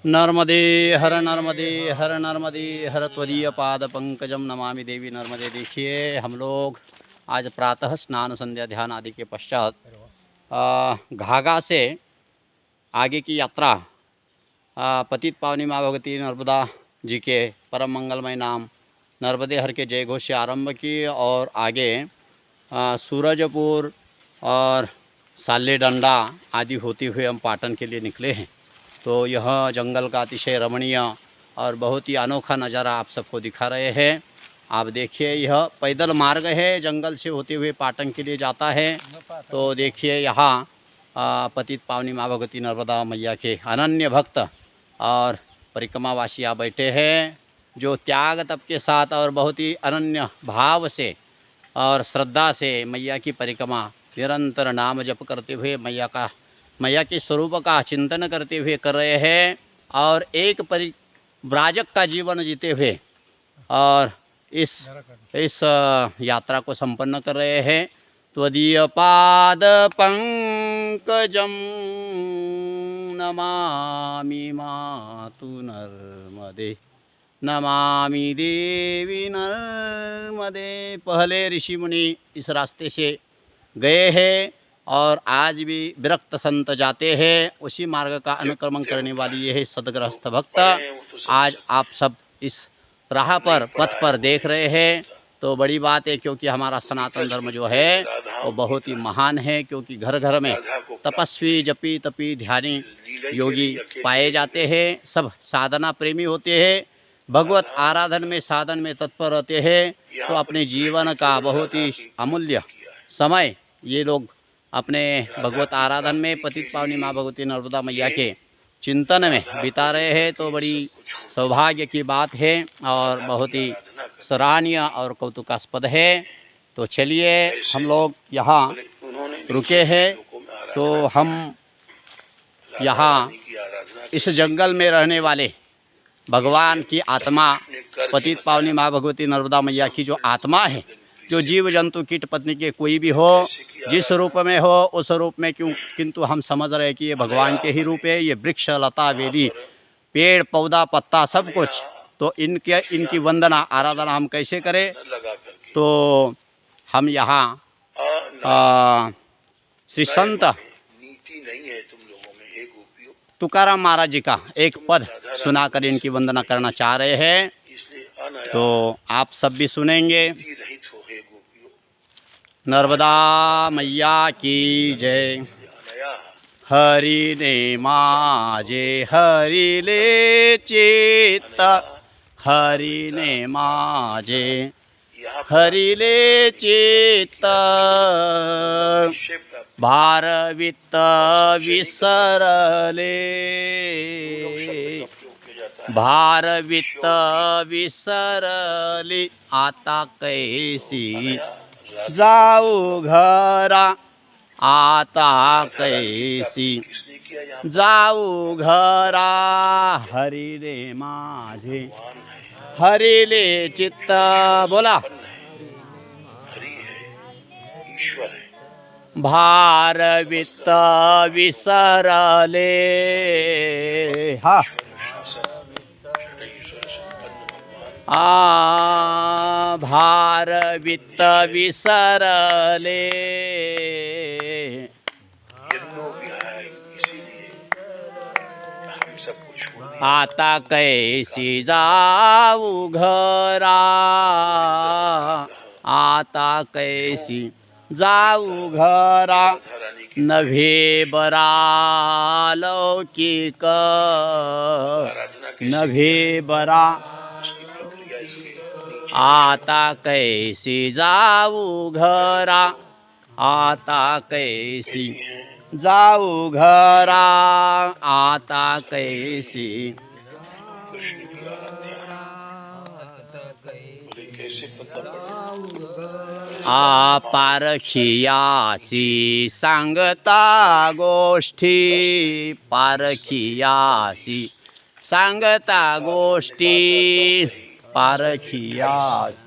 नर्मदे हर नर्मदे हर त्वदीय पाद पंकजम नमामि देवी नर्मदे। देखिए हम लोग आज प्रातः स्नान संध्या ध्यान आदि के पश्चात घाघा से आगे की यात्रा पतित पावनी माँ भगवती नर्मदा जी के परम मंगलमय नाम नर्मदे हर के जय घोष से आरंभ की और आगे सूरजपुर और साले डंडा आदि होते हुए हम पाटन के लिए निकले हैं। तो यह जंगल का अतिशय रमणीय और बहुत ही अनोखा नज़ारा आप सबको दिखा रहे हैं। आप देखिए यह पैदल मार्ग है, जंगल से होते हुए पाटन के लिए जाता है। तो देखिए यहाँ पतित पावनी माँ भगवती नर्मदा मैया के अनन्य भक्त और परिक्रमावासी यहाँ बैठे हैं, जो त्याग तप के साथ और बहुत ही अनन्य भाव से और श्रद्धा से मैया की परिक्रमा निरंतर नाम जप करते हुए मैया के स्वरूप का चिंतन करते हुए कर रहे हैं और एक परिव्राजक का जीवन जीते हुए और इस यात्रा को संपन्न कर रहे हैं। त्वदीय पाद पंकजम नमामि मातु नर्मदे नमामि देवी नर्मदे। पहले ऋषि मुनि इस रास्ते से गए हैं और आज भी विरक्त संत जाते हैं, उसी मार्ग का अनुक्रमण करने वाली ये है सदगृहस्थ भक्त। आज आप सब इस राह पर पथ पर देख रहे हैं तो बड़ी बात है, क्योंकि हमारा सनातन धर्म जो है वो बहुत ही महान है। क्योंकि घर घर में तपस्वी जपी तपी ध्यानी योगी पाए जाते हैं, सब साधना प्रेमी होते हैं, भगवत आराधन में साधन में तत्पर रहते हैं। तो अपने जीवन का बहुत ही अमूल्य समय ये लोग अपने भगवत आराधन में पतित पावनी माँ भगवती नर्मदा मैया के चिंतन में बिता रहे हैं। तो बड़ी सौभाग्य की बात है और बहुत ही सराहनीय और कौतुकास्पद है। तो चलिए हम लोग यहाँ रुके हैं। तो हम यहाँ इस जंगल में रहने वाले भगवान की आत्मा पतित पावनी माँ भगवती नर्मदा मैया की जो आत्मा है, जो जीव जंतु कीट पत्नी के कोई भी हो, जिस रूप में हो उस रूप में किंतु हम समझ रहे हैं कि ये भगवान के ही रूप है। ये वृक्ष लता वेली पेड़ पौधा पत्ता सब कुछ, तो इनकी वंदना आराधना हम कैसे करें। तो हम यहाँ श्री संत तुकाराम महाराज जी का एक पद सुनाकर इनकी वंदना करना चाह रहे हैं। तो आप सब भी सुनेंगे। नर्मदा मैया की जय। हरि ने माजे हरि ले चित्त, हरि ने माजे हरि ले चित्त, भार वित्त विसरले, भार वित्त विसरले, आता कैसी जाऊ घरा, आता कैसी जाऊ घरा, हरि रे माझे हरि ले चित्त। बोला भार वित्त विसरले। हाँ भार वित्त विसरले, आता कैसी जाऊ घरा, आता कैसी जाऊ घरा, नभे बरा लौकिक, नभे बरा, आता कैसी जाऊ घरा, आता कैसी जाऊ घरा, आता कैसी पारखियासी सांगता गोष्टी, पारखियासी सांगता गोष्टी, पारखियासी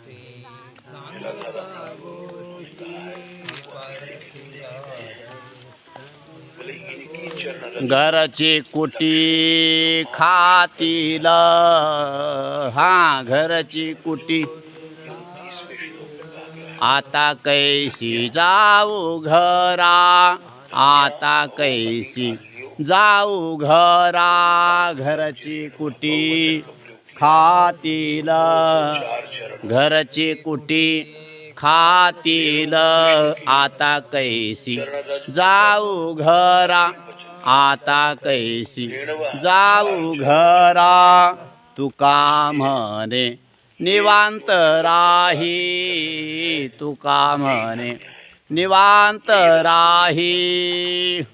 घरची कुटी खातील, हा घरची कुटी आता कैसी जाऊ घरा, आता कैसी जाऊ घरा, घरची कुटी खातील, घरची कुटी खातील, आता कैसी जाऊ घरा, आता कैसी जाऊ घरा, तुका म्हणे निवांत राही, तुका म्हणे निवांत राही,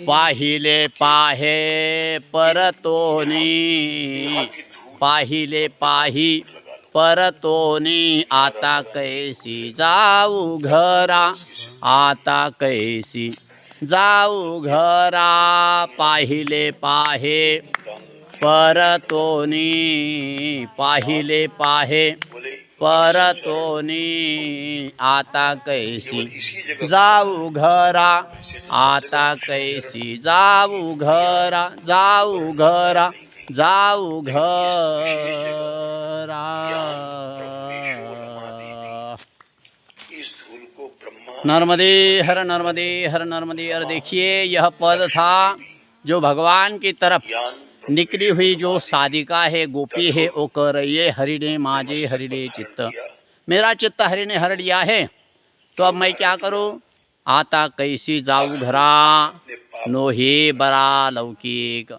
पाहिले पाहे परतोनी, पाहिले पाही परतोनी, आता कैसी जाऊ घरा, आता कैसी जाऊ घरा, पाहिले पाहे परतोनी, पाहिले पाहे परतोनी, आता कैसी जाऊ घरा, आता कैसी जाऊ घरा, जाऊ घरा, जाऊ घरा। नर्मदे हर नर्मदे हर नर्मदे हर। देखिए यह पद था जो भगवान की तरफ निकली हुई जो साधिका है, गोपी है, वो कह रही है हरिणे माजे हरिणे चित्त, मेरा चित्त हरि ने हर लिया है, तो अब मैं क्या करूं, आता कैसी जाऊं घरा, नोहे बरा लौकिक,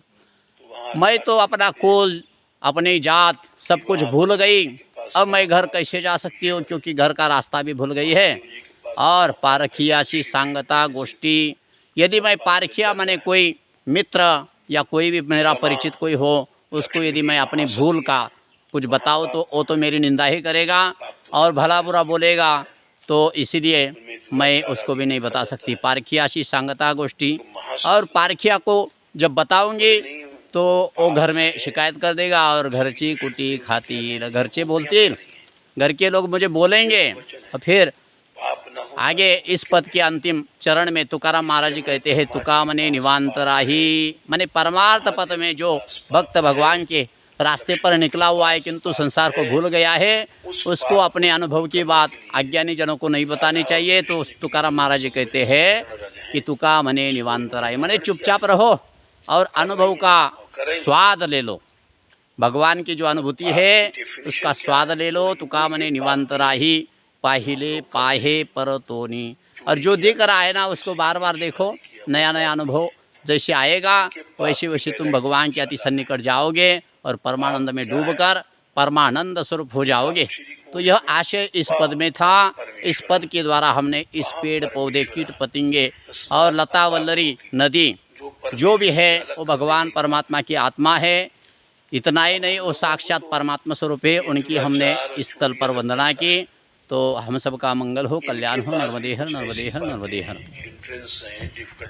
मैं तो अपना कुल अपनी जात सब कुछ भूल गई, अब मैं घर कैसे जा सकती हूँ, क्योंकि घर का रास्ता भी भूल गई है। और पारखियासी सांगता गोष्ठी, यदि मैं पारखिया माने कोई मित्र या कोई भी मेरा परिचित कोई हो, उसको यदि मैं अपनी भूल का कुछ बताऊँ तो वो तो मेरी निंदा ही करेगा और भला बुरा बोलेगा, तो इसीलिए मैं उसको भी नहीं बता सकती। पारखियासी सांगता गोष्ठी, और पारखिया को जब बताऊंगी तो वो घर में शिकायत कर देगा, और घरची कुटी खातिर, घरचे बोलतील, घर के लोग मुझे बोलेंगे, और फिर आगे इस पद के अंतिम चरण में तुकाराम महाराज जी कहते हैं, तुका मने निवांत राही, माने परमार्थ पद में जो भक्त भगवान के रास्ते पर निकला हुआ है किंतु संसार को भूल गया है, उसको अपने अनुभव की बात अज्ञानी जनों को नहीं बतानी चाहिए। तो तुकाराम महाराज जी कहते हैं कि तुका मने निवांत राही, माने चुपचाप रहो और अनुभव का स्वाद ले लो, भगवान की जो अनुभूति है उसका स्वाद ले लो। तुका मने निवांत राही, पाहिले पाहे परतोनी, और जो दिख रहा है ना उसको बार बार देखो, नया नया अनुभव जैसे आएगा वैसे वैसे तुम भगवान के अति सन्निकट जाओगे और परमानंद में डूबकर परमानंद स्वरूप हो जाओगे। तो यह आशय इस पद में था। इस पद के द्वारा हमने इस पेड़ पौधे कीट पतंगे और लता वल्लरी नदी जो भी है वो भगवान परमात्मा की आत्मा है। इतना ही नहीं, वो साक्षात परमात्मा स्वरूप है, उनकी हमने इस स्थल पर वंदना की। तो हम सबका मंगल हो, कल्याण हो। नर्मदे हर नर्मदे हर नर्मदे हर।